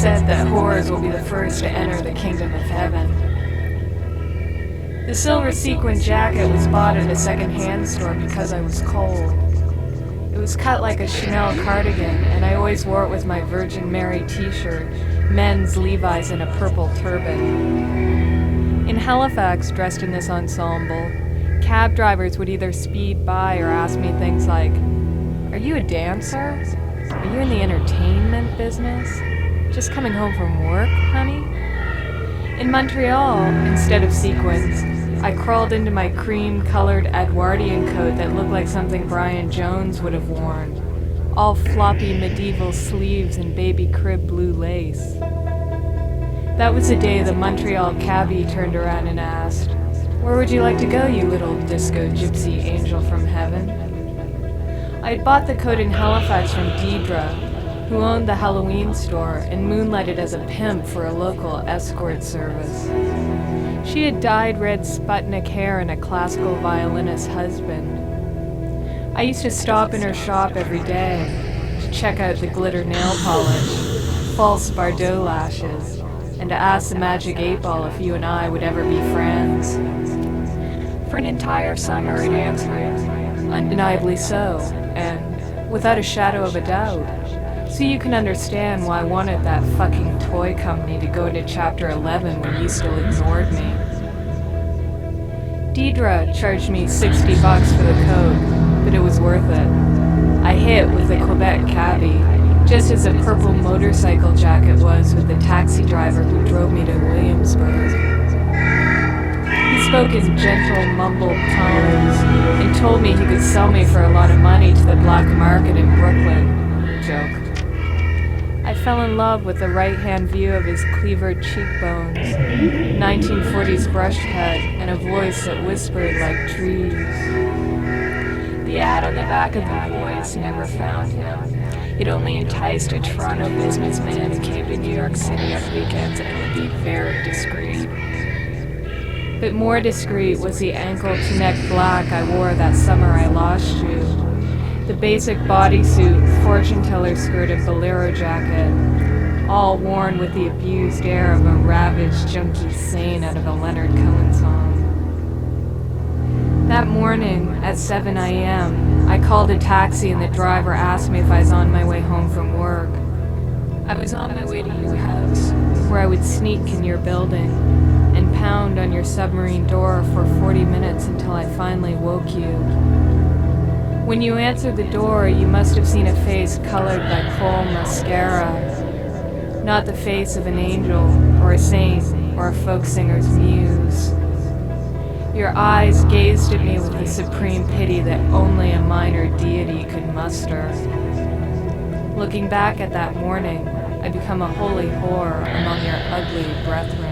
said that whores will be the first to enter the kingdom of heaven. The silver sequin jacket was bought at a second-hand store because I was cold. It was cut like a Chanel cardigan, and I always wore it with my Virgin Mary t-shirt, men's Levi's, and a purple turban. In Halifax, dressed in this ensemble, cab drivers would either speed by or ask me things like, "Are you a dancer? Are you in the entertainment business? Just coming home from work, honey?" In Montreal, instead of sequins, I crawled into my cream-colored Edwardian coat that looked like something Brian Jones would have worn, all floppy medieval sleeves and baby crib blue lace. That was the day the Montreal cabbie turned around and asked, "Where would you like to go, you little disco gypsy angel from heaven?" I had bought the coat in Halifax from Deidre, who owned the Halloween store and moonlighted as a pimp for a local escort service. She had dyed red Sputnik hair and a classical violinist husband. I used to stop in her shop every day to check out the glitter nail polish, false Bardot lashes, and to ask the Magic 8-Ball if you and I would ever be friends. For an entire summer it answered, undeniably so, and without a shadow of a doubt. So you can understand why I wanted that fucking toy company to go into Chapter 11 when you still ignored me. Deidre charged me $60 for the coat, but it was worth it. I hit with the Quebec cabbie, just as a purple motorcycle jacket was with the taxi driver who drove me to Williamsburg. He spoke in gentle, mumbled tones and told me he could sell me for a lot of money to the black market in Brooklyn. Joke. I fell in love with the right-hand view of his cleavered cheekbones, 1940s brush cut, and a voice that whispered like trees. The ad on the back of the voice never found him. It only enticed a Toronto businessman who came to New York City on weekends and would be very discreet. But more discreet was the ankle-to-neck black I wore that summer I lost you. The basic bodysuit, fortune teller skirt, and bolero jacket, all worn with the abused air of a ravaged junkie sane out of a Leonard Cohen song. That morning at 7 a.m., I called a taxi and the driver asked me if I was on my way home from work. I was on my way to your house, where I would sneak in your building and pound on your submarine door for 40 minutes until I finally woke you. When you answered the door, you must have seen a face colored by Kohl mascara, not the face of an angel, or a saint, or a folk singer's muse. Your eyes gazed at me with the supreme pity that only a minor deity could muster. Looking back at that morning, I become a holy whore among your ugly brethren.